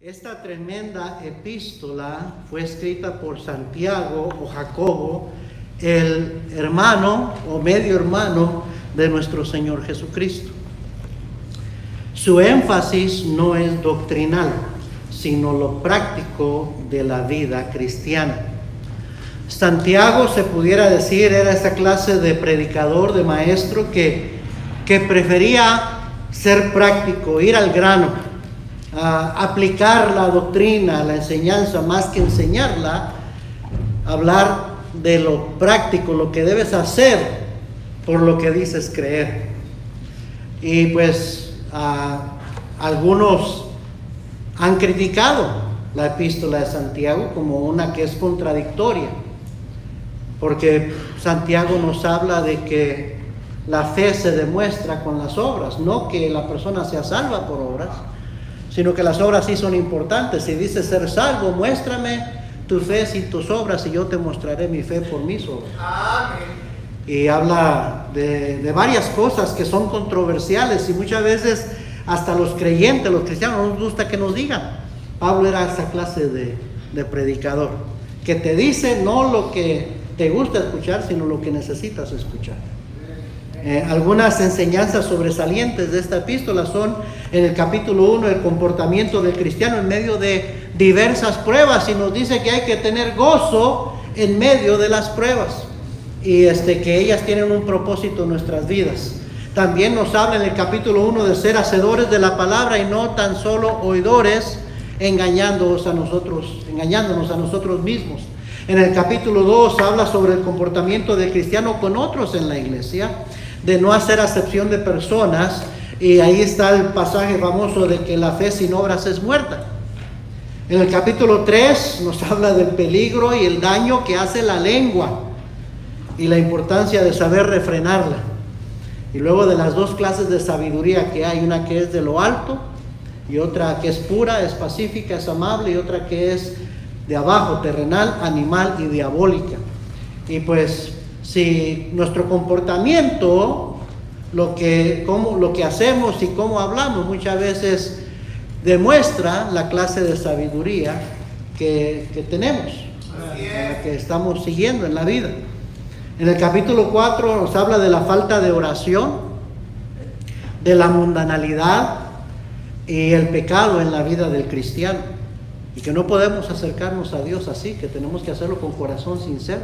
Esta tremenda epístola fue escrita por Santiago o Jacobo, el hermano o medio hermano de nuestro Señor Jesucristo. Su énfasis no es doctrinal, sino lo práctico de la vida cristiana. Santiago, se pudiera decir, era esa clase de predicador, de maestro que prefería ser práctico, ir al grano, aplicar la doctrina, la enseñanza, más que enseñarla, hablar de lo práctico, lo que debes hacer por lo que dices creer. Y pues algunos han criticado la epístola de Santiago como una que es contradictoria, porque Santiago nos habla de que la fe se demuestra con las obras, no que la persona sea salva por obras, sino que las obras sí son importantes. Si dices ser salvo, muéstrame tu fe sin tus obras y yo te mostraré mi fe por mis obras. Amén. Y habla de varias cosas que son controversiales y muchas veces hasta los creyentes, los cristianos, no nos gusta que nos digan. Pablo era esa clase de predicador, que te dice no lo que te gusta escuchar, sino lo que necesitas escuchar. Algunas enseñanzas sobresalientes de esta epístola son en el capítulo 1 el comportamiento del cristiano en medio de diversas pruebas, y nos dice que hay que tener gozo en medio de las pruebas y que ellas tienen un propósito en nuestras vidas. También nos habla en el capítulo 1 de ser hacedores de la palabra y no tan solo oidores, engañándonos a nosotros mismos. En el capítulo 2 habla sobre el comportamiento del cristiano con otros en la iglesia, de no hacer acepción de personas, y ahí está el pasaje famoso de que la fe sin obras es muerta. En el capítulo 3 nos habla del peligro y el daño que hace la lengua y la importancia de saber refrenarla. Y luego de las dos clases de sabiduría que hay, una que es de lo alto y otra que es pura, es pacífica, es amable, y otra que es de abajo, terrenal, animal y diabólica. Y pues si nuestro comportamiento, lo que hacemos y cómo hablamos muchas veces demuestra la clase de sabiduría que tenemos, la que estamos siguiendo en la vida. En el capítulo 4 nos habla de la falta de oración, de la mundanalidad y el pecado en la vida del cristiano, y que no podemos acercarnos a Dios así, que tenemos que hacerlo con corazón sincero.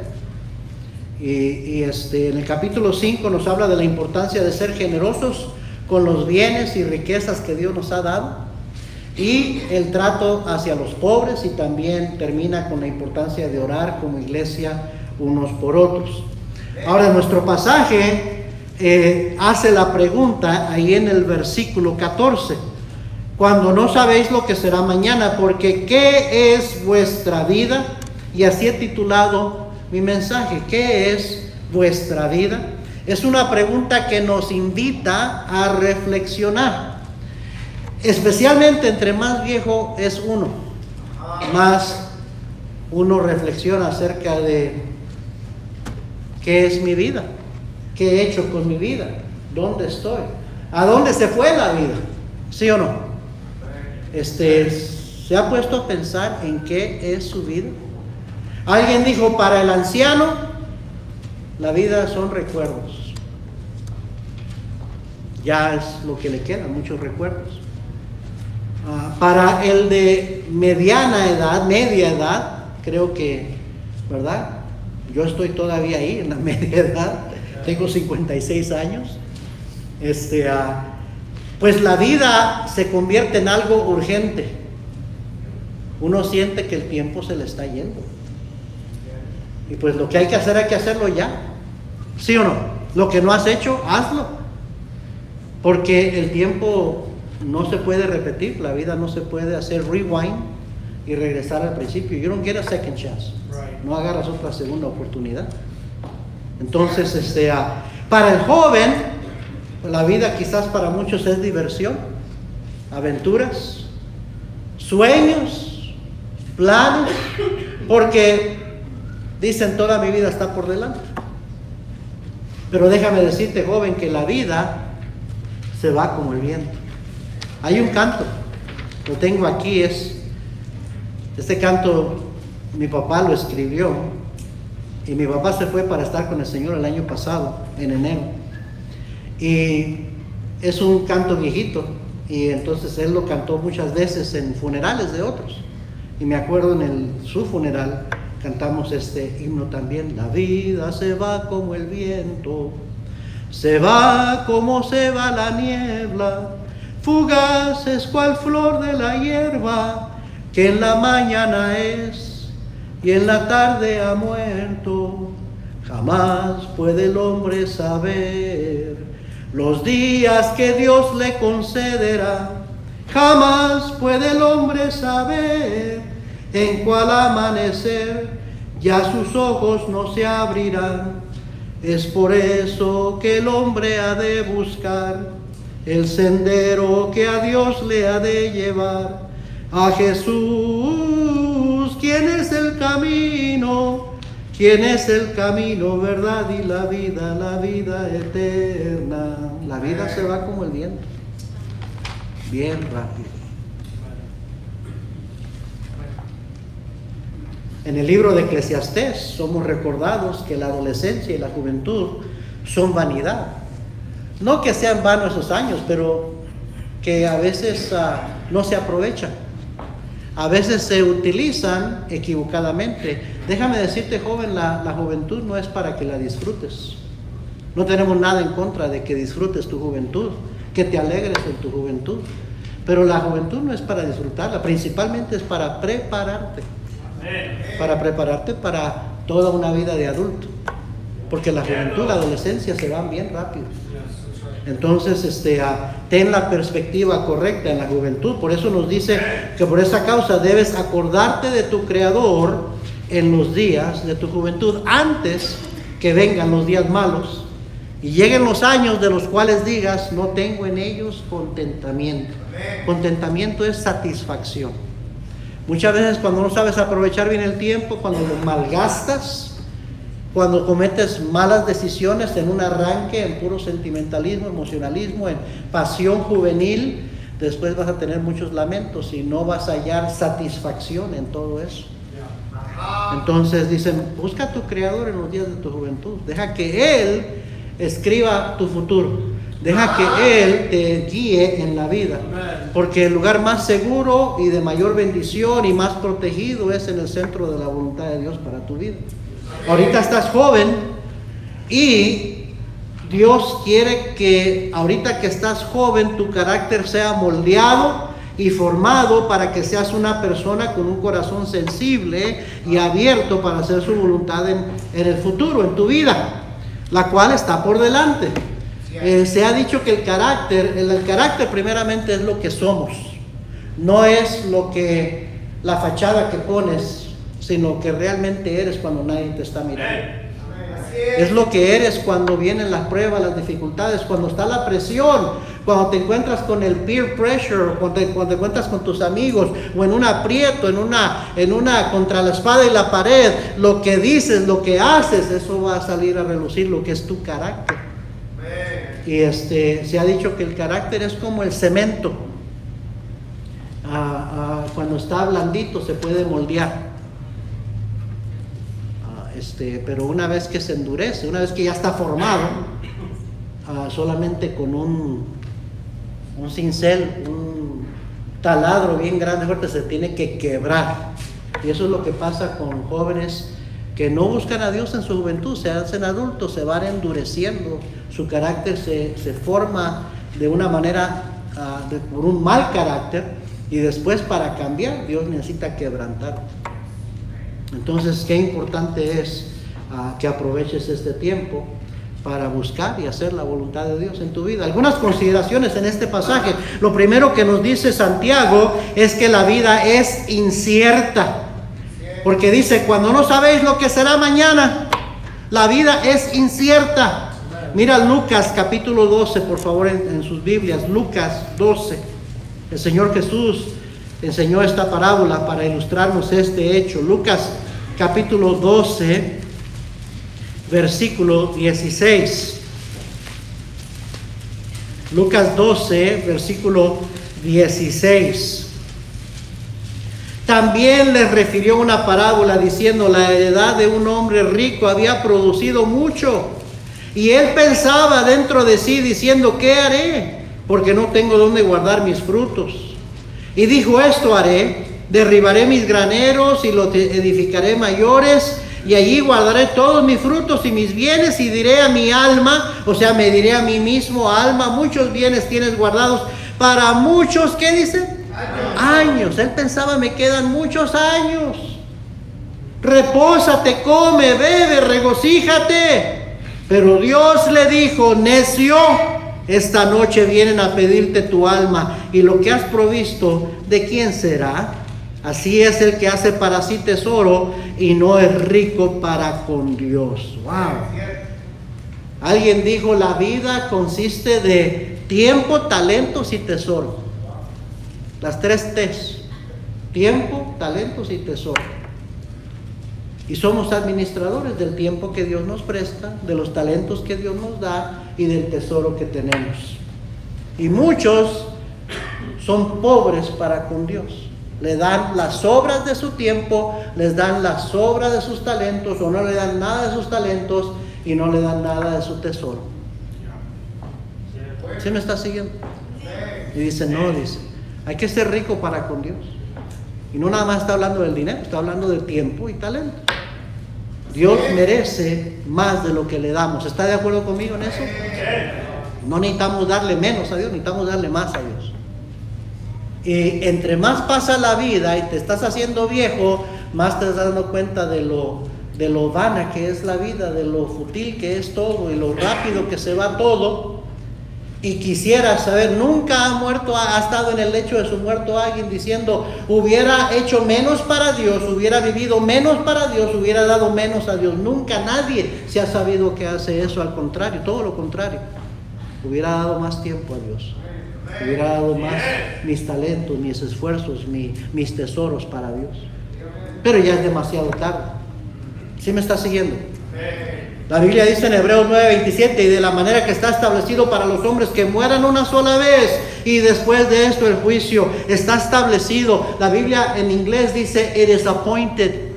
Y en el capítulo 5 nos habla de la importancia de ser generosos con los bienes y riquezas que Dios nos ha dado, y el trato hacia los pobres, y también termina con la importancia de orar como iglesia unos por otros. Ahora, nuestro pasaje hace la pregunta ahí en el versículo 14: cuando no sabéis lo que será mañana, porque ¿qué es vuestra vida? Y así he titulado mi mensaje: ¿qué es vuestra vida? Es una pregunta que nos invita a reflexionar, especialmente entre más viejo es uno, más uno reflexiona acerca de ¿qué es mi vida? ¿Qué he hecho con mi vida? ¿Dónde estoy? ¿A dónde se fue la vida? ¿Sí o no? ¿Se ha puesto a pensar en qué es su vida? Alguien dijo: para el anciano la vida son recuerdos. Ya es lo que le queda, muchos recuerdos. Para el de media edad, creo que, ¿verdad? Yo estoy todavía ahí en la media edad, tengo 56 años. Pues la vida se convierte en algo urgente. Uno siente que el tiempo se le está yendo. Y pues lo que hay que hacerlo ya. ¿Sí o no? Lo que no has hecho, hazlo. Porque el tiempo no se puede repetir, la vida no se puede hacer rewind y regresar al principio. You don't get a second chance. No agarras otra segunda oportunidad. Entonces, para el joven, la vida quizás para muchos es diversión, aventuras, sueños, planes, porque dicen toda mi vida está por delante. Pero déjame decirte, joven, que la vida se va como el viento. Hay un canto, lo tengo aquí, es Este canto mi papá lo escribió y mi papá se fue para estar con el Señor el año pasado, en enero. Y es un canto viejito y entonces él lo cantó muchas veces en funerales de otros. Y me acuerdo en su funeral cantamos este himno también. La vida se va como el viento, se va como se va la niebla, fugaz es cual flor de la hierba, que en la mañana es y en la tarde ha muerto. Jamás puede el hombre saber los días que Dios le concederá. Jamás puede el hombre saber en cuál amanecer ya sus ojos no se abrirán. Es por eso que el hombre ha de buscar el sendero que a Dios le ha de llevar. A Jesús, ¿quién es el camino? ¿Quién es el camino, verdad y la vida eterna? La vida se va como el viento, bien rápido. En el libro de Eclesiastés somos recordados que la adolescencia y la juventud son vanidad. No que sean vanos esos años, pero que a veces no se aprovechan. A veces se utilizan equivocadamente. Déjame decirte, joven, la juventud no es para que la disfrutes. No tenemos nada en contra de que disfrutes tu juventud, que te alegres en tu juventud. Pero la juventud no es para disfrutarla, principalmente es para prepararte. Para prepararte para toda una vida de adulto. Porque la juventud, la adolescencia se van bien rápido. Entonces, ten la perspectiva correcta en la juventud. Por eso nos dice que por esa causa debes acordarte de tu Creador en los días de tu juventud, antes que vengan los días malos y lleguen los años de los cuales digas, no tengo en ellos contentamiento. Contentamiento es satisfacción. Muchas veces cuando no sabes aprovechar bien el tiempo, cuando lo malgastas, cuando cometes malas decisiones en un arranque, en puro sentimentalismo, emocionalismo, en pasión juvenil, después vas a tener muchos lamentos y no vas a hallar satisfacción en todo eso. Entonces dicen, busca a tu Creador en los días de tu juventud. Deja que Él escriba tu futuro. Deja que Él te guíe en la vida. Porque el lugar más seguro y de mayor bendición y más protegido es en el centro de la voluntad de Dios para tu vida. Ahorita estás joven y Dios quiere que ahorita que estás joven tu carácter sea moldeado y formado para que seas una persona con un corazón sensible y abierto para hacer su voluntad en el futuro, en tu vida, la cual está por delante. Se ha dicho que el carácter primeramente es lo que somos, no es la fachada que pones, sino que realmente eres cuando nadie te está mirando. Es lo que eres cuando vienen las pruebas, las dificultades, cuando está la presión, cuando te encuentras con el peer pressure, cuando te encuentras con tus amigos, o en un aprieto, en una contra la espada y la pared. Lo que dices, lo que haces, eso va a salir a relucir lo que es tu carácter. Y se ha dicho que el carácter es como el cemento. Cuando está blandito se puede moldear. Pero una vez que se endurece, una vez que ya está formado, solamente con un cincel, un taladro bien grande, fuerte, se tiene que quebrar. Y eso es lo que pasa con jóvenes que no buscan a Dios en su juventud, se hacen adultos, se van endureciendo, su carácter se forma de una manera, por un mal carácter, y después para cambiar Dios necesita quebrantar. Entonces, qué importante es que aproveches este tiempo para buscar y hacer la voluntad de Dios en tu vida. Algunas consideraciones en este pasaje. Lo primero que nos dice Santiago es que la vida es incierta. Porque dice, cuando no sabéis lo que será mañana, la vida es incierta. Mira Lucas capítulo 12, por favor, en sus Biblias. Lucas 12. El Señor Jesús enseñó esta parábola para ilustrarnos este hecho. Lucas capítulo 12, versículo 16. Lucas 12, versículo 16. También les refirió una parábola diciendo: la heredad de un hombre rico había producido mucho. Y él pensaba dentro de sí diciendo: ¿qué haré? Porque no tengo dónde guardar mis frutos. Y dijo: esto haré: derribaré mis graneros y los edificaré mayores, y allí guardaré todos mis frutos y mis bienes, y diré a mi alma, o sea, me diré a mí mismo: alma, muchos bienes tienes guardados para muchos, ¿qué dice? Años. Él pensaba: me quedan muchos años. Repósate, come, bebe, regocíjate. Pero Dios le dijo: necio, esta noche vienen a pedirte tu alma, y lo que has provisto, ¿de quién será? Así es el que hace para sí tesoro y no es rico para con Dios. Wow. Alguien dijo: la vida consiste de tiempo, talentos y tesoro. Las 3 T's: tiempo, talentos y tesoro. Y somos administradores del tiempo que Dios nos presta, de los talentos que Dios nos da y del tesoro que tenemos. Y muchos son pobres para con Dios. Le dan las sobras de su tiempo, les dan las sobras de sus talentos, o no le dan nada de sus talentos y no le dan nada de su tesoro. ¿Sí me está siguiendo? Y dice: no, dice, hay que ser rico para con Dios. Y no nada más está hablando del dinero, está hablando del tiempo y talento. Dios merece más de lo que le damos. ¿Está de acuerdo conmigo en eso? No necesitamos darle menos a Dios, necesitamos darle más a Dios. Y entre más pasa la vida y te estás haciendo viejo, más te estás dando cuenta de lo vana que es la vida, de lo fútil que es todo y lo rápido que se va todo. Y quisiera saber, nunca ha estado en el lecho de su muerto alguien diciendo: hubiera hecho menos para Dios, hubiera vivido menos para Dios, hubiera dado menos a Dios. Nunca nadie se ha sabido que hace eso. Al contrario, todo lo contrario. Hubiera dado más tiempo a Dios, hubiera dado más mis talentos, mis esfuerzos, mis tesoros para Dios. Pero ya es demasiado tarde. ¿Sí me está siguiendo? La Biblia dice en Hebreos 9:27: y de la manera que está establecido para los hombres que mueran una sola vez, y después de esto el juicio. Está establecido. La Biblia en inglés dice: it is appointed.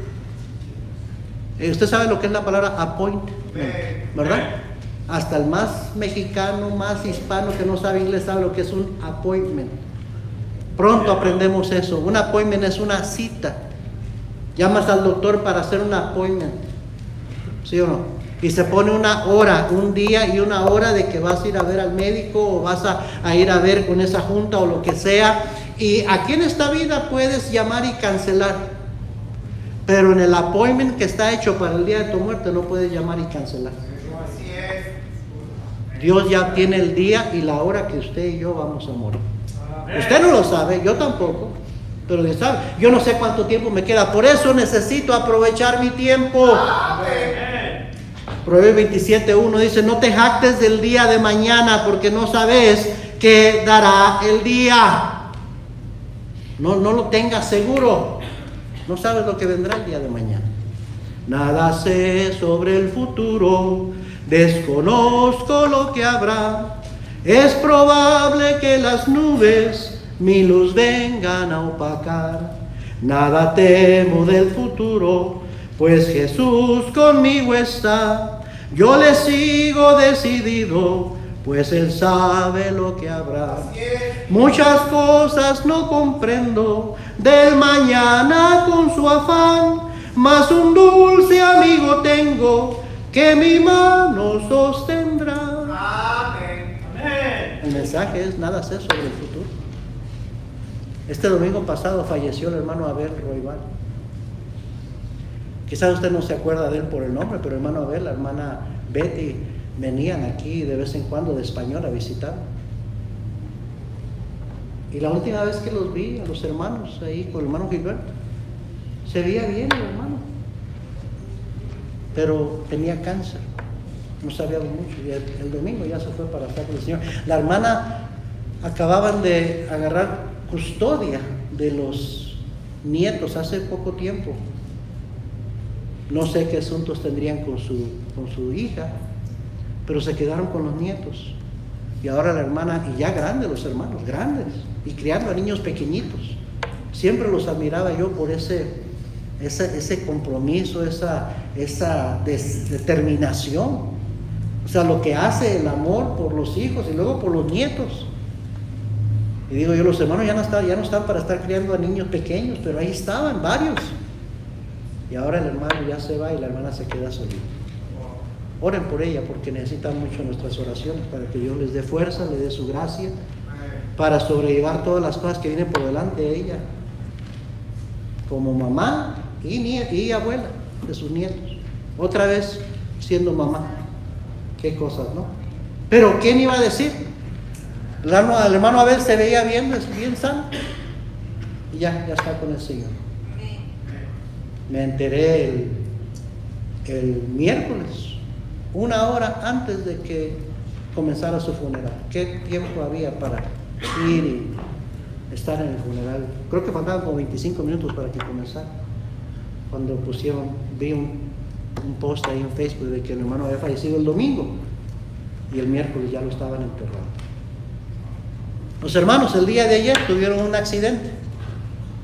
Usted sabe lo que es la palabra appointment, ¿verdad? Hasta el más mexicano, más hispano que no sabe inglés sabe lo que es un appointment. Pronto aprendemos eso. Un appointment es una cita. Llamas al doctor para hacer un appointment, ¿sí o no? Y se pone una hora, un día y una hora de que vas a ir a ver al médico, o vas a ir a ver con esa junta o lo que sea. Y aquí en esta vida puedes llamar y cancelar, pero en el appointment que está hecho para el día de tu muerte no puedes llamar y cancelar. Dios ya tiene el día y la hora que usted y yo vamos a morir. Usted no lo sabe, yo tampoco, pero Dios sabe. Yo no sé cuánto tiempo me queda, por eso necesito aprovechar mi tiempo. Proverbios 27:1 dice: no te jactes del día de mañana, porque no sabes qué dará el día. No lo tengas seguro. No sabes lo que vendrá el día de mañana. Nada sé sobre el futuro, desconozco lo que habrá. Es probable que las nubes mi luz vengan a opacar. Nada temo del futuro, pues Jesús conmigo está. Yo le sigo decidido, pues Él sabe lo que habrá. Muchas cosas no comprendo del mañana con su afán, mas un dulce amigo tengo que mi mano sostendrá. Amén. El mensaje es: nada sé sobre el futuro. Este domingo pasado falleció el hermano Abel Roibal. Quizás usted no se acuerda de él por el nombre, pero el hermano Abel, la hermana Betty venían aquí de vez en cuando de Español a visitar. Y la última vez que los vi a los hermanos ahí con el hermano Gilberto, se veía bien el hermano, pero tenía cáncer, no sabíamos mucho, y el domingo ya se fue para estar con el Señor. La hermana acababan de agarrar custodia de los nietos hace poco tiempo. No sé qué asuntos tendrían con su hija, pero se quedaron con los nietos. Y ahora la hermana, y ya grandes los hermanos, grandes, y criando a niños pequeñitos. siempre los admiraba yo por ese compromiso, esa determinación. O sea, lo que hace el amor por los hijos y luego por los nietos. Y digo yo, los hermanos ya no están para estar criando a niños pequeños, pero ahí estaban varios. Y ahora el hermano ya se va y la hermana se queda solita. Oren por ella porque necesitan mucho nuestras oraciones para que Dios les dé fuerza, le dé su gracia para sobrellevar todas las cosas que vienen por delante de ella, como mamá y abuela de sus nietos. Otra vez siendo mamá. Qué cosas, ¿no? Pero ¿quién iba a decir? El hermano Abel se veía bien sano y ya está con el Señor. Me enteré el miércoles, 1 hora antes de que comenzara su funeral. ¿Qué tiempo había para ir y estar en el funeral? Creo que faltaban como 25 minutos para que comenzara. Cuando vi un post ahí en Facebook de que el hermano había fallecido el domingo y el miércoles ya lo estaban enterrando. Los hermanos el día de ayer tuvieron un accidente.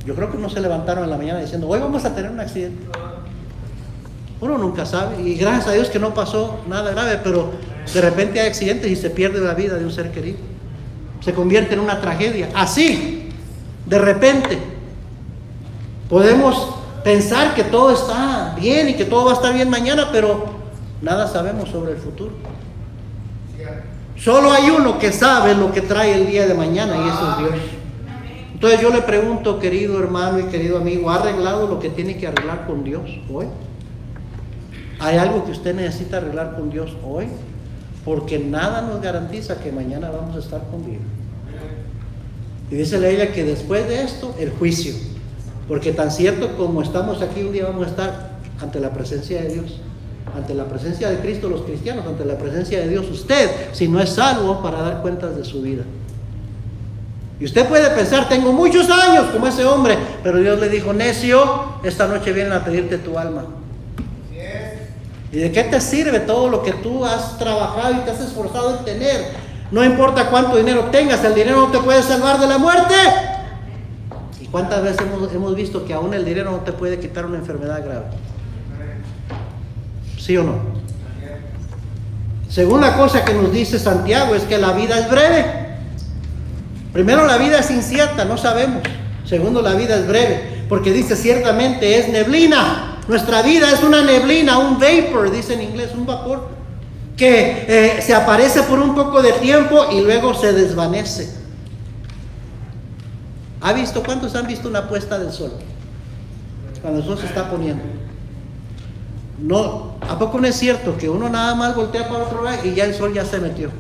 Yo creo que no se levantaron en la mañana diciendo, hoy vamos a tener un accidente. Uno nunca sabe, y gracias a Dios que no pasó nada grave, pero de repente hay accidentes y se pierde la vida de un ser querido. Se convierte en una tragedia. Así, de repente, podemos pensar que todo está bien y que todo va a estar bien mañana, pero nada sabemos sobre el futuro. Solo hay uno que sabe lo que trae el día de mañana y eso es Dios. Entonces yo le pregunto, querido hermano y querido amigo, ¿ha arreglado lo que tiene que arreglar con Dios hoy? ¿Hay algo que usted necesita arreglar con Dios hoy? Porque nada nos garantiza que mañana vamos a estar con vida. Y dice la Biblia que después de esto, el juicio. Porque tan cierto como estamos aquí, un día vamos a estar ante la presencia de Dios. Ante la presencia de Cristo los cristianos, ante la presencia de Dios usted, si no es salvo, para dar cuentas de su vida. Y usted puede pensar, tengo muchos años como ese hombre, pero Dios le dijo, necio, esta noche vienen a pedirte tu alma. ¿Y de qué te sirve todo lo que tú has trabajado y te has esforzado en tener? No importa cuánto dinero tengas, el dinero no te puede salvar de la muerte. ¿Y cuántas veces hemos visto que aún el dinero no te puede quitar una enfermedad grave? ¿Sí o no? Según la cosa que nos dice Santiago es que la vida es breve. Primero, la vida es incierta, no sabemos. Segundo, la vida es breve, porque dice ciertamente es neblina. Nuestra vida es una neblina, un vapor, dice en inglés, un vapor, que se aparece por un poco de tiempo y luego se desvanece. ¿Cuántos han visto una puesta del sol? Cuando el sol se está poniendo. No, ¿a poco no es cierto que uno nada más voltea para otro lado y ya el sol ya se metió?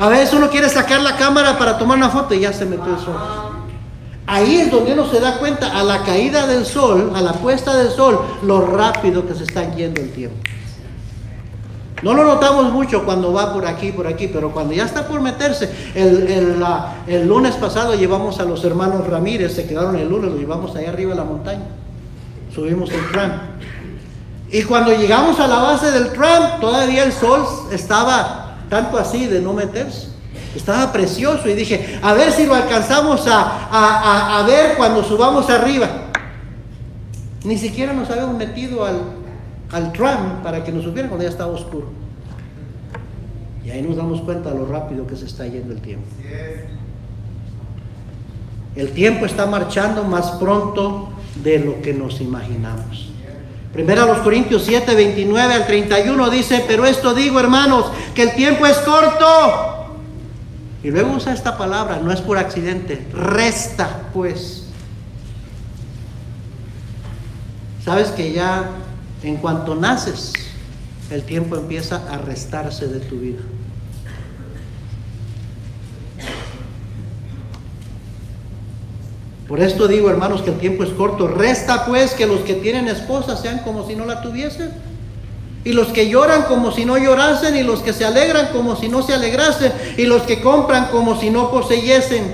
A veces uno quiere sacar la cámara para tomar una foto y ya se metió el sol. Ahí es donde uno se da cuenta a la caída del sol, a la puesta del sol, lo rápido que se está yendo el tiempo. No lo notamos mucho cuando va por aquí, pero cuando ya está por meterse, el lunes pasado llevamos a los hermanos Ramírez, se quedaron el lunes, los llevamos ahí arriba de la montaña, subimos el tram. Y cuando llegamos a la base del tram, todavía el sol estaba tanto así de no meterse. Estaba precioso y dije, a ver si lo alcanzamos a ver cuando subamos arriba. Ni siquiera nos habíamos metido al tram para que nos subieran cuando ya estaba oscuro. Y ahí nos damos cuenta de lo rápido que se está yendo el tiempo. El tiempo está marchando más pronto de lo que nos imaginamos. Primera los Corintios 7, 29 al 31 dice, pero esto digo, hermanos, que el tiempo es corto. Y luego usa esta palabra, no es por accidente, resta pues. Sabes que ya en cuanto naces, el tiempo empieza a restarse de tu vida. Por esto digo, hermanos, que el tiempo es corto. Resta pues que los que tienen esposa sean como si no la tuviesen, y los que lloran como si no llorasen, y los que se alegran como si no se alegrasen, y los que compran como si no poseyesen.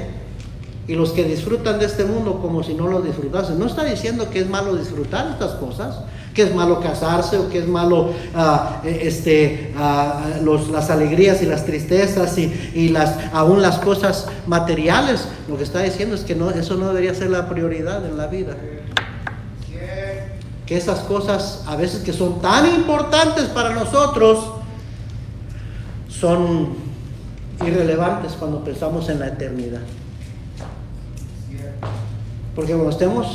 y los que disfrutan de este mundo como si no lo disfrutasen. No está diciendo que es malo disfrutar estas cosas, que es malo casarse o que es malo las alegrías y las tristezas y aún las cosas materiales. Lo que está diciendo es que eso no debería ser la prioridad en la vida. Que esas cosas a veces que son tan importantes para nosotros son irrelevantes cuando pensamos en la eternidad. Porque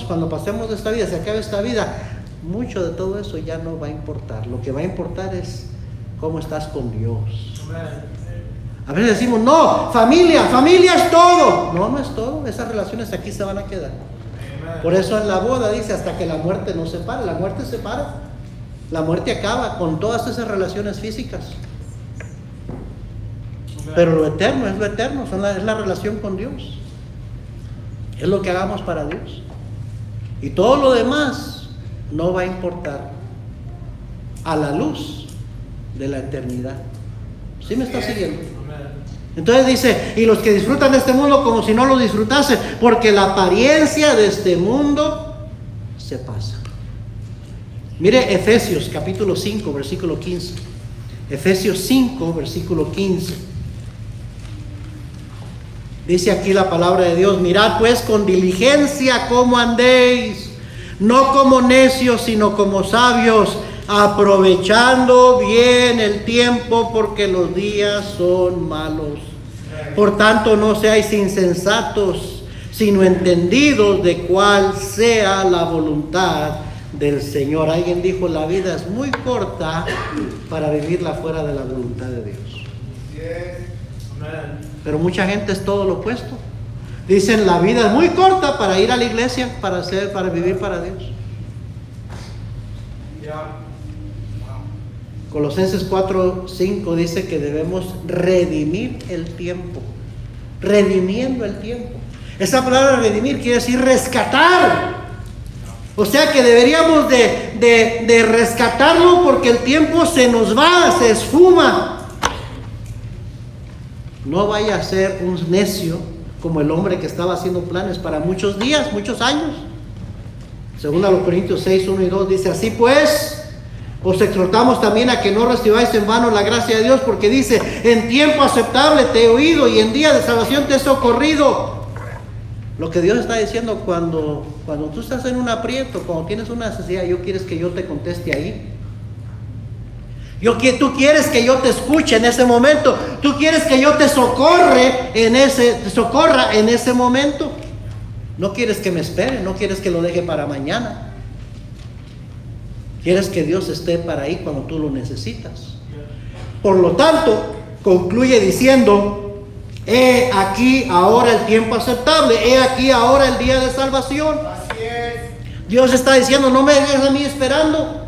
cuando pasemos de esta vida, se acabe esta vida, mucho de todo eso ya no va a importar. Lo que va a importar es cómo estás con Dios. A veces decimos, no, familia es todo. No, no es todo. Esas relaciones aquí se van a quedar. Por eso en la boda dice, hasta que la muerte nos separe. La muerte separa. La muerte acaba con todas esas relaciones físicas. Pero lo eterno es lo eterno, es la relación con Dios. Es lo que hagamos para Dios. Y todo lo demás no va a importar a la luz de la eternidad. ¿Sí me está siguiendo? Entonces dice, y los que disfrutan de este mundo como si no lo disfrutasen, porque la apariencia de este mundo se pasa. Mire Efesios capítulo 5, versículo 15. Efesios 5, versículo 15. Dice aquí la palabra de Dios: mirad pues con diligencia cómo andéis, no como necios, sino como sabios, aprovechando bien el tiempo, porque los días son malos. Por tanto, no seáis insensatos, sino entendidos de cuál sea la voluntad del Señor. Alguien dijo, la vida es muy corta para vivirla fuera de la voluntad de Dios. Pero mucha gente es todo lo opuesto. Dicen, la vida es muy corta para ir a la iglesia, para vivir para Dios. Colosenses 4:5 dice que debemos redimir el tiempo. Redimiendo el tiempo. Esa palabra redimir quiere decir rescatar. O sea que deberíamos de rescatarlo, porque el tiempo se nos va, se esfuma. No vaya a ser un necio como el hombre que estaba haciendo planes para muchos días, muchos años. Según a los Corintios 6:1 y 2 dice, así pues, os exhortamos también a que no recibáis en vano la gracia de Dios, porque dice, en tiempo aceptable te he oído y en día de salvación te he socorrido. Lo que Dios está diciendo, cuando tú estás en un aprieto, cuando tienes una necesidad, ¿quieres que yo te conteste ahí? Tú quieres que yo te escuche en ese momento. Tú quieres que yo te socorra en ese momento. No quieres que me espere, no quieres que lo deje para mañana. Quieres que Dios esté para ahí cuando tú lo necesitas. Por lo tanto, concluye diciendo, he aquí ahora el tiempo aceptable, he aquí ahora el día de salvación. Así es. Dios está diciendo, no me dejes a mí esperando.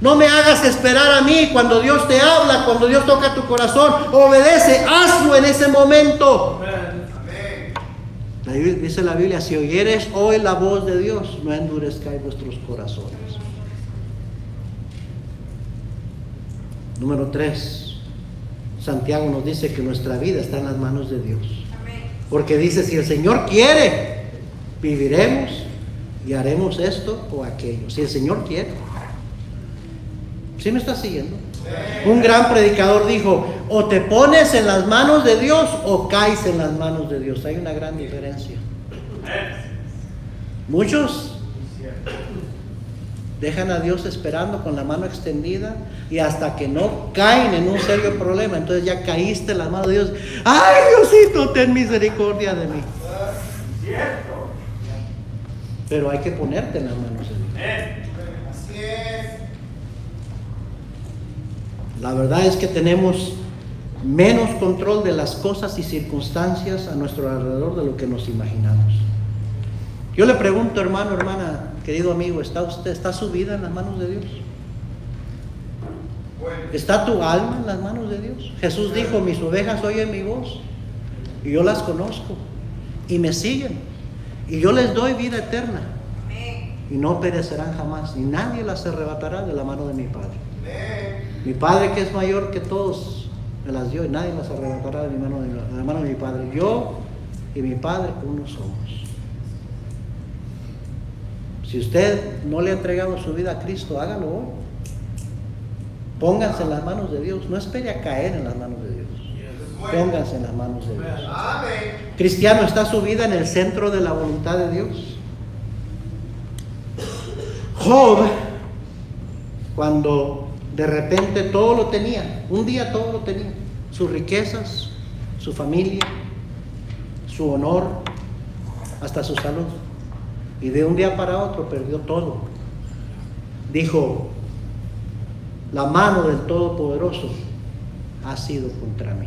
No me hagas esperar a mí. Cuando Dios te habla, cuando Dios toca tu corazón, obedece, hazlo en ese momento. Amén. Dice la Biblia, si oyeres hoy la voz de Dios, no endurezcáis vuestros corazones. Número 3, Santiago nos dice que nuestra vida está en las manos de Dios. Porque dice, si el Señor quiere, viviremos y haremos esto o aquello. Si el Señor quiere. ¿Sí me está siguiendo? Un gran predicador dijo, o te pones en las manos de Dios o caes en las manos de Dios. Hay una gran diferencia. Muchos dejan a Dios esperando con la mano extendida y hasta que no caen en un serio problema, entonces ya caíste en las manos de Dios. ¡Ay, Diosito, ten misericordia de mí! Pero hay que ponerte en las manos de Dios. Así es. La verdad es que tenemos menos control de las cosas y circunstancias a nuestro alrededor de lo que nos imaginamos. Yo le pregunto, hermano, hermana, querido amigo, ¿está su vida en las manos de Dios? ¿Está tu alma en las manos de Dios? Jesús dijo, mis ovejas oyen mi voz y yo las conozco y me siguen y yo les doy vida eterna y no perecerán jamás, y nadie las arrebatará de la mano de mi Padre. Mi Padre, que es mayor que todos, me las dio y nadie las arrebatará de la mano de mi Padre. Yo y mi Padre uno somos. Si usted no le ha entregado su vida a Cristo, hágalo hoy. Pónganse en las manos de Dios. No espere a caer en las manos de Dios. Pónganse en las manos de Dios. Cristiano, ¿está su vida en el centro de la voluntad de Dios? Job, cuando de repente todo lo tenía, un día todo lo tenía, sus riquezas, su familia, su honor, hasta su salud, y de un día para otro perdió todo. Dijo: la mano del Todopoderoso ha sido contra mí.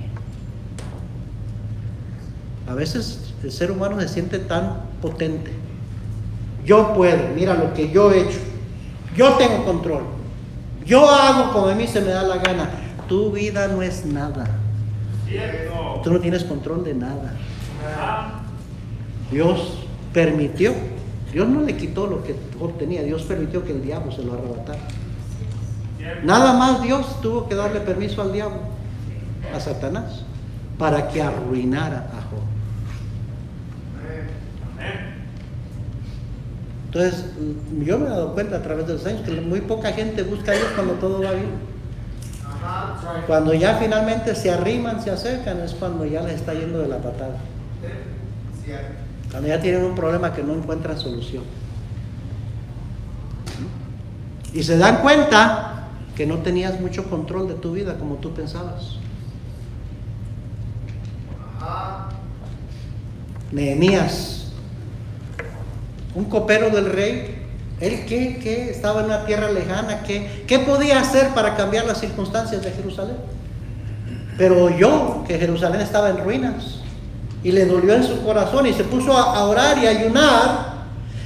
A veces el ser humano se siente tan potente. Yo puedo, mira lo que yo he hecho, yo tengo control, yo hago como a mí se me da la gana. Tu vida no es nada. Tú no tienes control de nada. Dios permitió, Dios no le quitó lo que Job tenía, Dios permitió que el diablo se lo arrebatara. Nada más Dios tuvo que darle permiso al diablo, a Satanás, para que arruinara a Job. Entonces, yo me he dado cuenta a través de los años que muy poca gente busca a Dios cuando todo va bien. Cuando ya finalmente se arriman, se acercan, es cuando ya les está yendo de la patada. Cuando ya tienen un problema que no encuentran solución. Y se dan cuenta que no tenías mucho control de tu vida como tú pensabas. Nehemías, un copero del rey, él que estaba en una tierra lejana, ¿qué podía hacer para cambiar las circunstancias de Jerusalén? Pero oyó que Jerusalén estaba en ruinas y le dolió en su corazón y se puso a orar y a ayunar,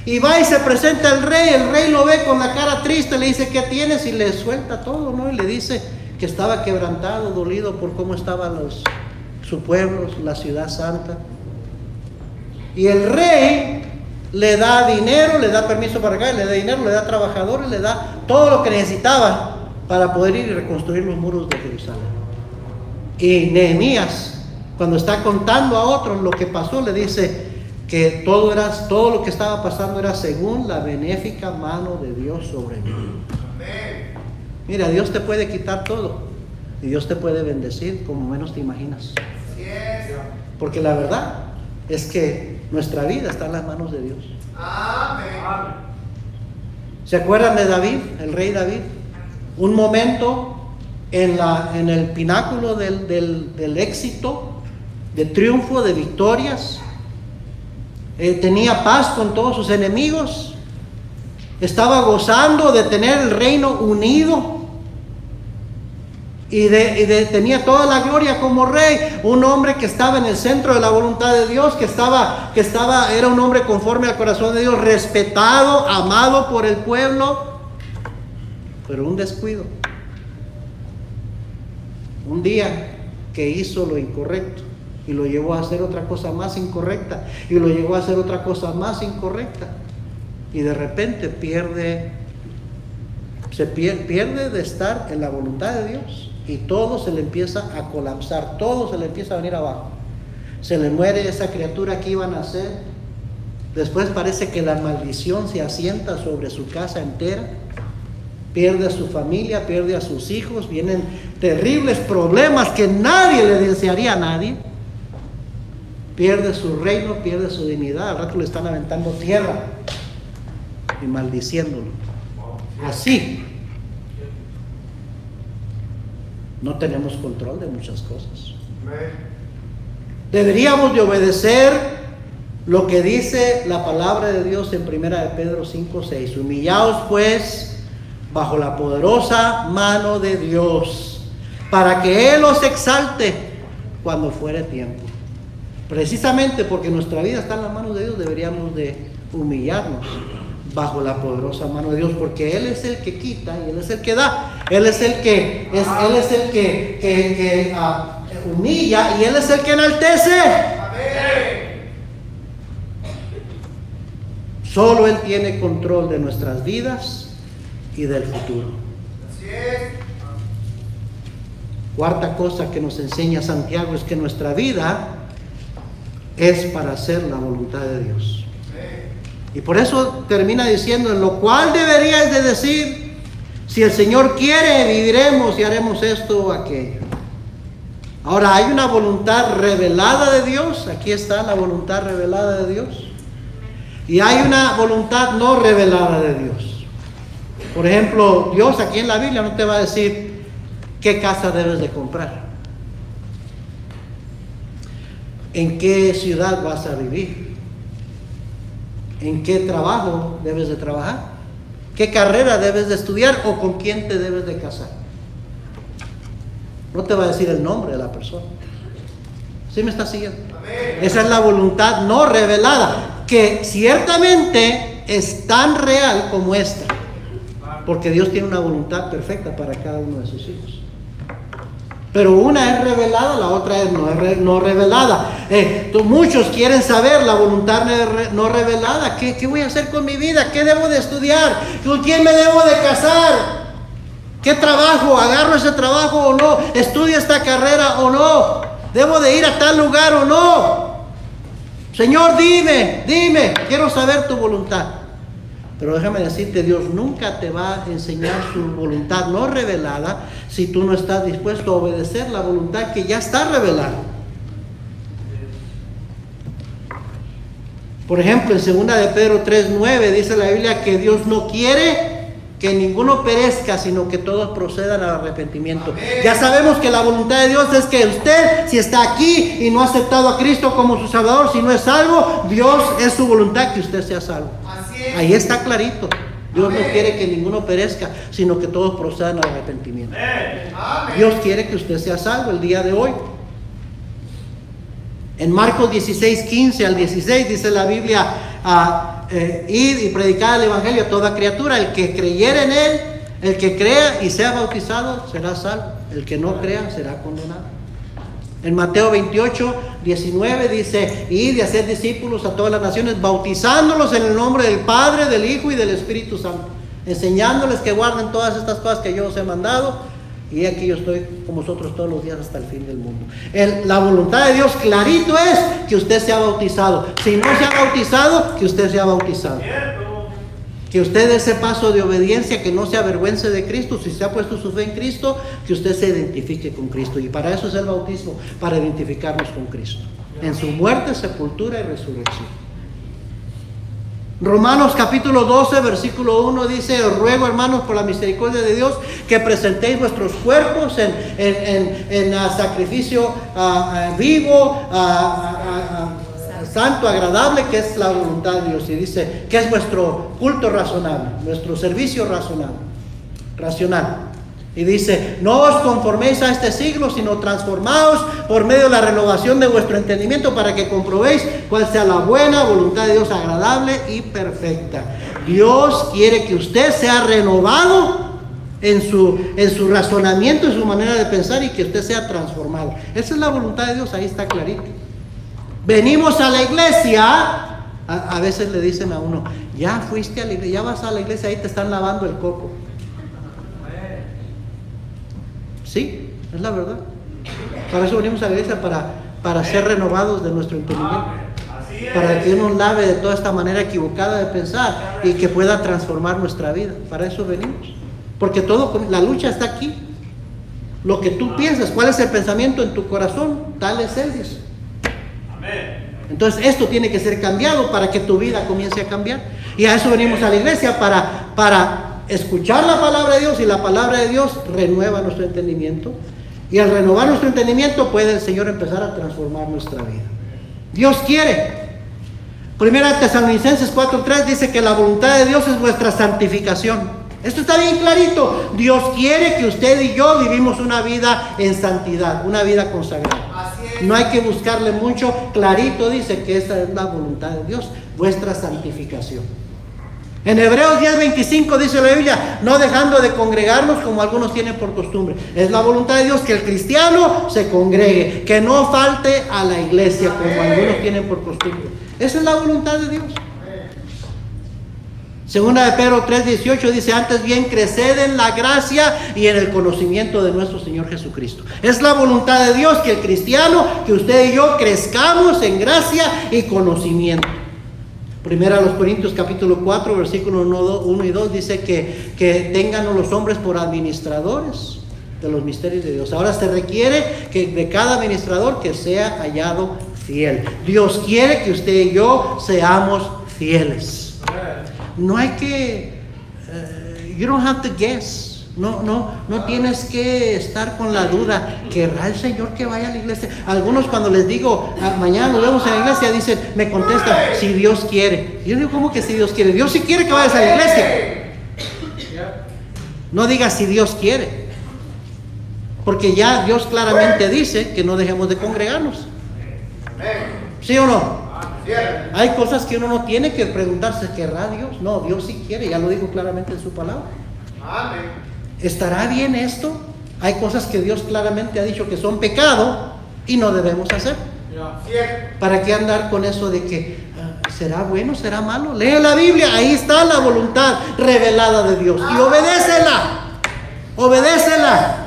y va y se presenta al rey. El rey lo ve con la cara triste, le dice: ¿qué tienes? Y le suelta todo, ¿no? Y le dice que estaba quebrantado, dolido por cómo estaban su pueblo, la ciudad santa. Y el rey le da dinero, le da permiso para acá, le da dinero, le da trabajadores, le da todo lo que necesitaba para poder ir y reconstruir los muros de Jerusalén. Y Nehemías, cuando está contando a otros lo que pasó, le dice que todo lo que estaba pasando era según la benéfica mano de Dios sobre mí. Mira, Dios te puede quitar todo y Dios te puede bendecir como menos te imaginas. Porque la verdad es que nuestra vida está en las manos de Dios. Amén. ¿Se acuerdan de David, el rey David? Un momento en el pináculo del éxito, de triunfo, de victorias. Tenía paz con todos sus enemigos. Estaba gozando de tener el reino unido. Y tenía toda la gloria como rey, un hombre que estaba en el centro de la voluntad de Dios, era un hombre conforme al corazón de Dios, respetado, amado por el pueblo, pero un descuido, un día que hizo lo incorrecto y lo llevó a hacer otra cosa más incorrecta, y lo llevó a hacer otra cosa más incorrecta, y de repente pierde de estar en la voluntad de Dios. Y todo se le empieza a colapsar, todo se le empieza a venir abajo. Se le muere esa criatura que iba a nacer. Después parece que la maldición se asienta sobre su casa entera. Pierde a su familia, pierde a sus hijos. Vienen terribles problemas que nadie le desearía a nadie. Pierde su reino, pierde su dignidad. Al rato le están aventando tierra y maldiciéndolo. Así. No tenemos control de muchas cosas. Deberíamos de obedecer lo que dice la palabra de Dios en 1 de Pedro 5:6. Humillaos pues bajo la poderosa mano de Dios, para que Él os exalte cuando fuere tiempo. Precisamente porque nuestra vida está en las manos de Dios, deberíamos de humillarnos bajo la poderosa mano de Dios, porque Él es el que quita y Él es el que da. Él es el que humilla y Él es el que enaltece. Solo Él tiene control de nuestras vidas y del futuro. Cuarta cosa que nos enseña Santiago es que nuestra vida es para hacer la voluntad de Dios. Y por eso termina diciendo, en lo cual deberíais de decir, si el Señor quiere, viviremos y haremos esto o aquello. Ahora, hay una voluntad revelada de Dios, aquí está la voluntad revelada de Dios, y hay una voluntad no revelada de Dios. Por ejemplo, Dios aquí en la Biblia no te va a decir qué casa debes de comprar, en qué ciudad vas a vivir, en qué trabajo debes de trabajar, qué carrera debes de estudiar o con quién te debes de casar. No te va a decir el nombre de la persona. ¿Sí me estás siguiendo? Esa es la voluntad no revelada, que ciertamente es tan real como esta, porque Dios tiene una voluntad perfecta para cada uno de sus hijos. Pero una es revelada, la otra es no revelada. Muchos quieren saber la voluntad no revelada. ¿Qué voy a hacer con mi vida? ¿Qué debo de estudiar? ¿Con quién me debo de casar? ¿Qué trabajo? ¿Agarro ese trabajo o no? ¿Estudio esta carrera o no? ¿Debo de ir a tal lugar o no? Señor, dime, quiero saber tu voluntad. Pero déjame decirte, Dios nunca te va a enseñar su voluntad no revelada si tú no estás dispuesto a obedecer la voluntad que ya está revelada. Por ejemplo, en 2 de Pedro 3:9 dice la Biblia que Dios no quiere que ninguno perezca, sino que todos procedan al arrepentimiento. Ya sabemos que la voluntad de Dios es que usted, si está aquí y no ha aceptado a Cristo como su Salvador, si no es salvo, Dios es su voluntad que usted sea salvo. Ahí está clarito. Dios no quiere que ninguno perezca, sino que todos procedan al arrepentimiento. Dios quiere que usted sea salvo el día de hoy. En Marcos 16:15 al 16 dice la Biblia, id y predicad el evangelio a toda criatura. El que creyere en él, el que crea y sea bautizado, será salvo. El que no crea será condenado. En Mateo 28:19 dice, id y haced discípulos a todas las naciones, bautizándolos en el nombre del Padre, del Hijo y del Espíritu Santo, enseñándoles que guarden todas estas cosas que yo os he mandado. Y aquí yo estoy con vosotros todos los días hasta el fin del mundo. La voluntad de Dios clarito es que usted sea bautizado. Si no se ha bautizado, que usted sea bautizado. Que usted dé ese paso de obediencia, que no se avergüence de Cristo. Si se ha puesto su fe en Cristo, que usted se identifique con Cristo. Y para eso es el bautismo, para identificarnos con Cristo, en su muerte, sepultura y resurrección. Romanos capítulo 12, versículo 1 dice, os ruego, hermanos, por la misericordia de Dios, que presentéis vuestros cuerpos en sacrificio vivo, santo, agradable, que es la voluntad de Dios. Y dice que es vuestro culto razonable, nuestro servicio racional. Y dice, no os conforméis a este siglo, sino transformaos por medio de la renovación de vuestro entendimiento, para que comprobéis cuál sea la buena voluntad de Dios, agradable y perfecta. Dios quiere que usted sea renovado en su razonamiento, en su manera de pensar, y que usted sea transformado. Esa es la voluntad de Dios, ahí está clarito. Venimos a la iglesia, a veces le dicen a uno, ya fuiste a la iglesia, ya vas a la iglesia, ahí te están lavando el coco. Sí, es la verdad. Para eso venimos a la iglesia, para ser renovados de nuestro entendimiento, para que Dios nos lave de toda esta manera equivocada de pensar y que pueda transformar nuestra vida. Para eso venimos, porque la lucha está aquí. Lo que tú piensas, cuál es el pensamiento en tu corazón, tal es él, dice. Entonces esto tiene que ser cambiado para que tu vida comience a cambiar. Y a eso venimos a la iglesia, para escuchar la palabra de Dios, y la palabra de Dios renueva nuestro entendimiento, y al renovar nuestro entendimiento puede el Señor empezar a transformar nuestra vida. Dios quiere. Primera Tesalonicenses 4:3 dice que la voluntad de Dios es vuestra santificación. Esto está bien clarito. Dios quiere que usted y yo vivimos una vida en santidad, una vida consagrada. No hay que buscarle mucho. Clarito dice que esa es la voluntad de Dios, vuestra santificación. En Hebreos 10:25 dice la Biblia, no dejando de congregarnos como algunos tienen por costumbre. Es la voluntad de Dios que el cristiano se congregue, que no falte a la iglesia como algunos tienen por costumbre. Esa es la voluntad de Dios. Segunda de Pedro 3:18 dice: antes bien creced en la gracia y en el conocimiento de nuestro Señor Jesucristo. Es la voluntad de Dios que el cristiano, que usted y yo crezcamos en gracia y conocimiento. Primera a los Corintios capítulo 4 versículos 1 y 2 dice que tengan a los hombres por administradores de los misterios de Dios. Ahora se requiere que de cada administrador que sea hallado fiel. Dios quiere que usted y yo seamos fieles. No hay que, you don't have to guess. No tienes que estar con la duda. ¿Querrá el Señor que vaya a la iglesia? Algunos cuando les digo, mañana nos vemos en la iglesia, dicen, me contestan, si Dios quiere. Yo digo, ¿cómo que si Dios quiere? Dios sí quiere que vayas a la iglesia. No digas si Dios quiere. Porque ya Dios claramente dice que no dejemos de congregarnos. ¿Sí o no? Hay cosas que uno no tiene que preguntarse, ¿querrá Dios? No, Dios sí quiere, ya lo dijo claramente en su palabra. ¿Estará bien esto? Hay cosas que Dios claramente ha dicho que son pecado y no debemos hacer. ¿Para qué andar con eso de que será bueno, será malo? Lee la Biblia, ahí está la voluntad revelada de Dios y obedécela.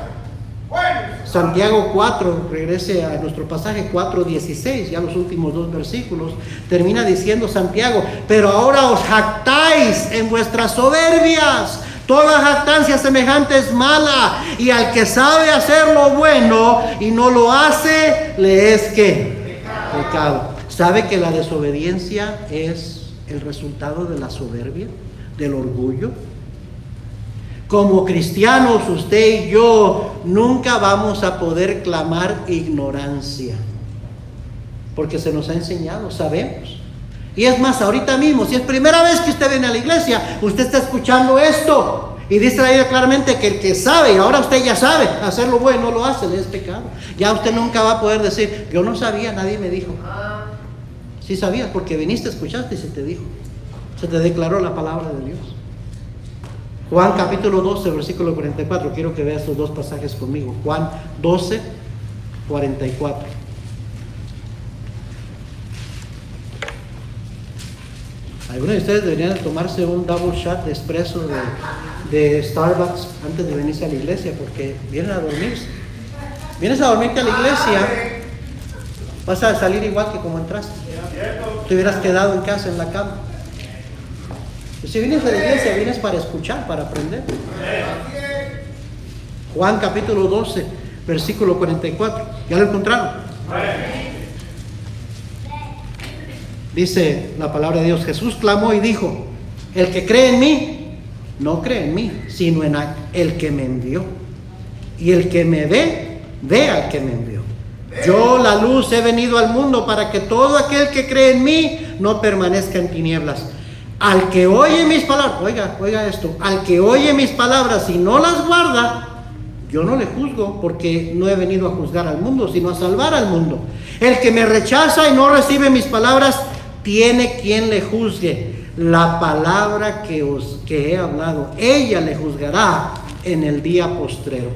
Santiago 4, regrese a nuestro pasaje 4:16, ya los últimos dos versículos, termina diciendo Santiago: pero ahora os jactáis en vuestras soberbias. Toda jactancia semejante es mala, y al que sabe hacer lo bueno y no lo hace, le es ¿qué? Pecado. ¿Sabe que la desobediencia es el resultado de la soberbia, del orgullo? Como cristianos, usted y yo nunca vamos a poder clamar ignorancia, porque se nos ha enseñado, sabemos. Y es más, ahorita mismo, si es primera vez que usted viene a la iglesia, usted está escuchando esto y dice la Biblia claramente que el que sabe, y ahora usted ya sabe, hacer lo bueno no lo hace, le es pecado. Ya usted nunca va a poder decir, yo no sabía, nadie me dijo. Sí sabías, porque viniste, escuchaste y se te dijo, se te declaró la palabra de Dios. Juan capítulo 12, versículo 44. Quiero que vea estos dos pasajes conmigo. Juan 12, 44. Algunos de ustedes deberían tomarse un double shot de espresso de Starbucks antes de venirse a la iglesia, porque vienen a dormirse. Vienes a dormirte a la iglesia, vas a salir igual que como entraste. Te hubieras quedado en casa en la cama. Si vienes a la iglesia, vienes para escuchar, para aprender. Juan capítulo 12, versículo 44. ¿Ya lo encontraron? Dice la palabra de Dios: Jesús clamó y dijo: el que cree en mí, no cree en mí, sino en el que me envió. Y el que me ve, ve al que me envió. Yo, la luz, he venido al mundo para que todo aquel que cree en mí no permanezca en tinieblas. Al que oye mis palabras, oiga esto, al que oye mis palabras y no las guarda, yo no le juzgo, porque no he venido a juzgar al mundo, sino a salvar al mundo. El que me rechaza y no recibe mis palabras, tiene quien le juzgue. La palabra que he hablado, ella le juzgará en el día postrero.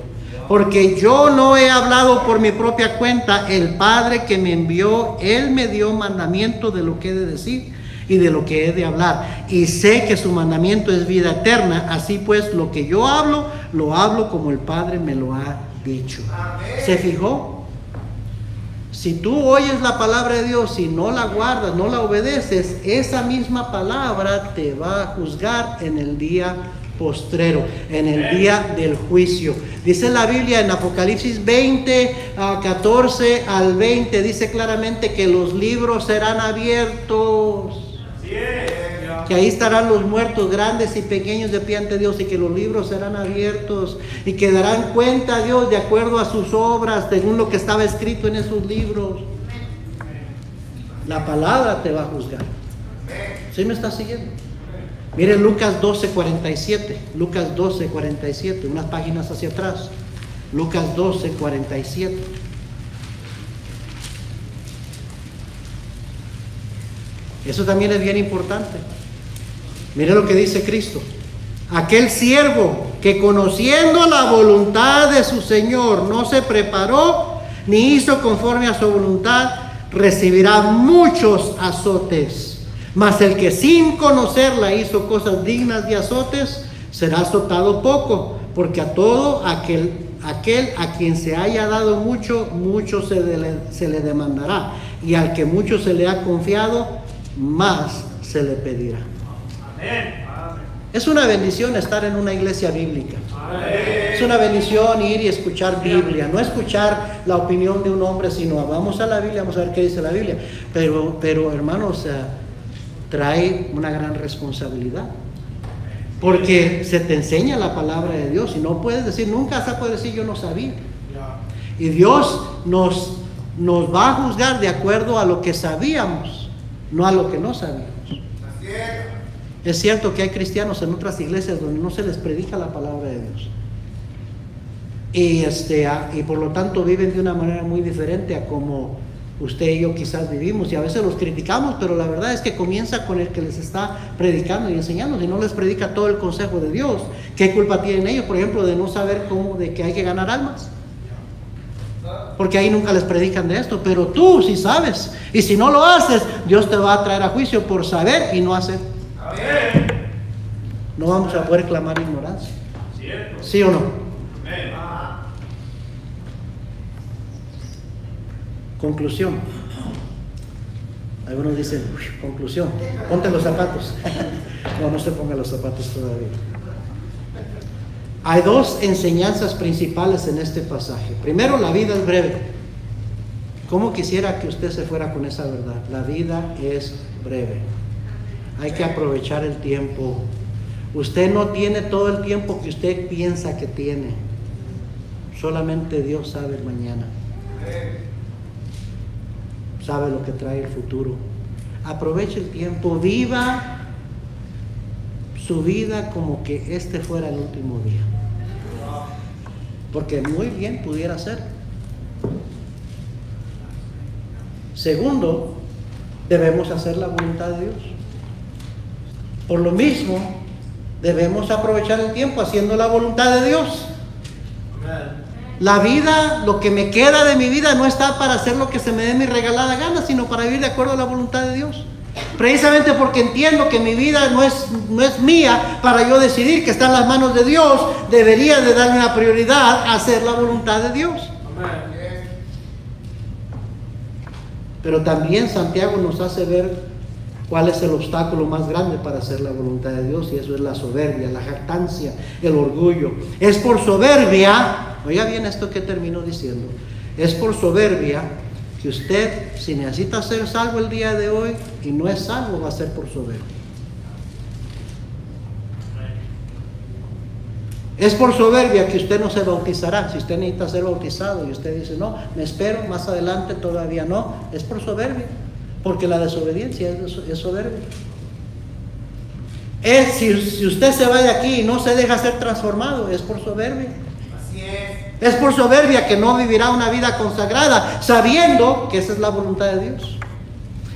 Porque yo no he hablado por mi propia cuenta, el Padre que me envió, Él me dio mandamiento de lo que he de decir y de lo que he de hablar, y sé que su mandamiento es vida eterna. Así pues, lo que yo hablo, lo hablo como el Padre me lo ha dicho. ¿Se fijó? Si tú oyes la palabra de Dios y no la guardas, no la obedeces, esa misma palabra te va a juzgar en el día postrero, en el día del juicio. Dice la Biblia en Apocalipsis 20, 14 al 20, dice claramente que los libros serán abiertos. Que ahí estarán los muertos, grandes y pequeños, de pie ante Dios, y que los libros serán abiertos y que darán cuenta a Dios de acuerdo a sus obras, según lo que estaba escrito en esos libros. La palabra te va a juzgar. ¿Sí me está siguiendo? Mire Lucas 12, 47. Lucas 12, 47, unas páginas hacia atrás. Lucas 12, 47. Eso también es bien importante. Mire lo que dice Cristo: aquel siervo que, conociendo la voluntad de su Señor, no se preparó ni hizo conforme a su voluntad, recibirá muchos azotes. Mas el que sin conocerla hizo cosas dignas de azotes, será azotado poco, porque a todo aquel a quien se haya dado mucho, mucho se le demandará, y al que mucho se le ha confiado, más se le pedirá. Amén. Es una bendición estar en una iglesia bíblica. Es una bendición ir y escuchar Biblia, no escuchar la opinión de un hombre, sino vamos a la Biblia, vamos a ver qué dice la Biblia. Pero hermanos, trae una gran responsabilidad, porque se te enseña la palabra de Dios y no puedes decir, nunca se puede decir yo no sabía. Y Dios nos va a juzgar de acuerdo a lo que sabíamos, no a lo que no sabíamos. Es cierto que hay cristianos en otras iglesias donde no se les predica la palabra de Dios. Y por lo tanto viven de una manera muy diferente a como usted y yo quizás vivimos, y a veces los criticamos, pero la verdad es que comienza con el que les está predicando y enseñando. Si no les predica todo el consejo de Dios, ¿qué culpa tienen ellos, por ejemplo, de no saber de que hay que ganar almas? Porque ahí nunca les predican de esto, pero tú sí sabes, y si no lo haces, Dios te va a traer a juicio por saber y no hacer. No vamos a poder clamar ignorancia. ¿Sí o no? Conclusión. Algunos dicen, conclusión, ponte los zapatos. No se ponga los zapatos todavía. Hay dos enseñanzas principales en este pasaje. Primero, la vida es breve. ¿Cómo quisiera que usted se fuera con esa verdad? La vida es breve. Hay que aprovechar el tiempo. Usted no tiene todo el tiempo que usted piensa que tiene. Solamente Dios sabe el mañana. Sabe lo que trae el futuro. Aproveche el tiempo. Viva su vida como que este fuera el último día. Porque muy bien pudiera ser. Segundo, debemos hacer la voluntad de Dios. Por lo mismo, debemos aprovechar el tiempo haciendo la voluntad de Dios. La vida, lo que me queda de mi vida no está para hacer lo que se me dé mi regalada gana, sino para vivir de acuerdo a la voluntad de Dios. Precisamente porque entiendo que mi vida no es mía para yo decidir, que está en las manos de Dios, debería de darme una prioridad a hacer la voluntad de Dios. Pero también Santiago nos hace ver cuál es el obstáculo más grande para hacer la voluntad de Dios, y eso es la soberbia, la jactancia, el orgullo. Es por soberbia, oiga bien esto que termino diciendo, es por soberbia que usted, si necesita ser salvo el día de hoy y no es salvo, va a ser por soberbia. Es por soberbia que usted no se bautizará. Si usted necesita ser bautizado y usted dice, no, me espero, más adelante todavía no, es por soberbia. Porque la desobediencia es soberbia. Si usted se va de aquí y no se deja ser transformado, es por soberbia. Así es por soberbia que no vivirá una vida consagrada, sabiendo que esa es la voluntad de Dios.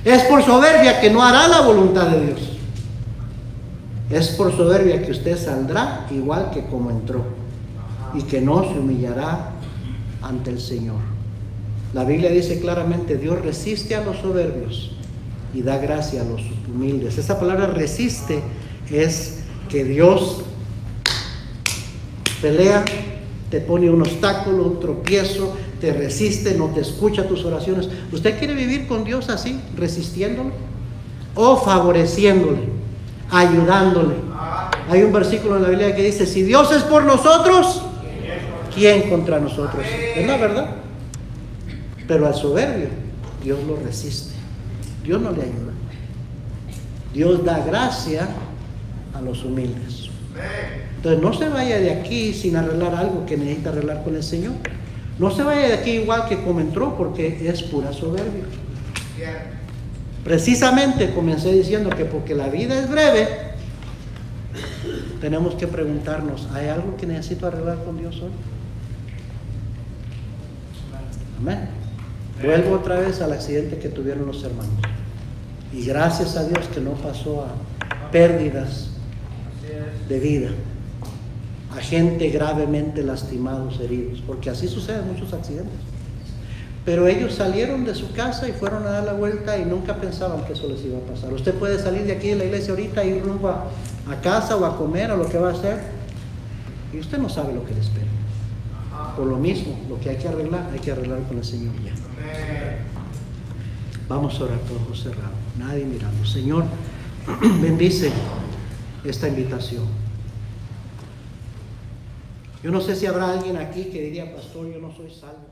Es por soberbia que no hará la voluntad de Dios. Es por soberbia que usted saldrá igual que como entró, y que no se humillará ante el Señor. La Biblia dice claramente, Dios resiste a los soberbios y da gracia a los humildes. Esa palabra resiste es que Dios pelea, te pone un obstáculo, un tropiezo, te resiste, no te escucha tus oraciones. ¿Usted quiere vivir con Dios así, resistiéndolo o favoreciéndole, ayudándole? Hay un versículo en la Biblia que dice, si Dios es por nosotros, ¿quién contra nosotros? Es la verdad. Pero al soberbio, Dios lo resiste. Dios no le ayuda. Dios da gracia a los humildes. Entonces no se vaya de aquí sin arreglar algo que necesita arreglar con el Señor. No se vaya de aquí igual que como entró, porque es pura soberbia. Precisamente comencé diciendo que porque la vida es breve, tenemos que preguntarnos, ¿hay algo que necesito arreglar con Dios hoy? Amén. Vuelvo otra vez al accidente que tuvieron los hermanos. Y gracias a Dios que no pasó a pérdidas de vida, a gente gravemente lastimados, heridos, porque así suceden muchos accidentes. Pero ellos salieron de su casa y fueron a dar la vuelta y nunca pensaban que eso les iba a pasar. Usted puede salir de aquí de la iglesia ahorita y ir rumbo a casa o a comer o lo que va a hacer y usted no sabe lo que le espera. Por lo mismo, lo que hay que arreglar con el Señor ya. Vamos a orar por ojos cerrados, nadie mirando. Señor, bendice esta invitación. Yo no sé si habrá alguien aquí que diría, pastor, yo no soy salvo.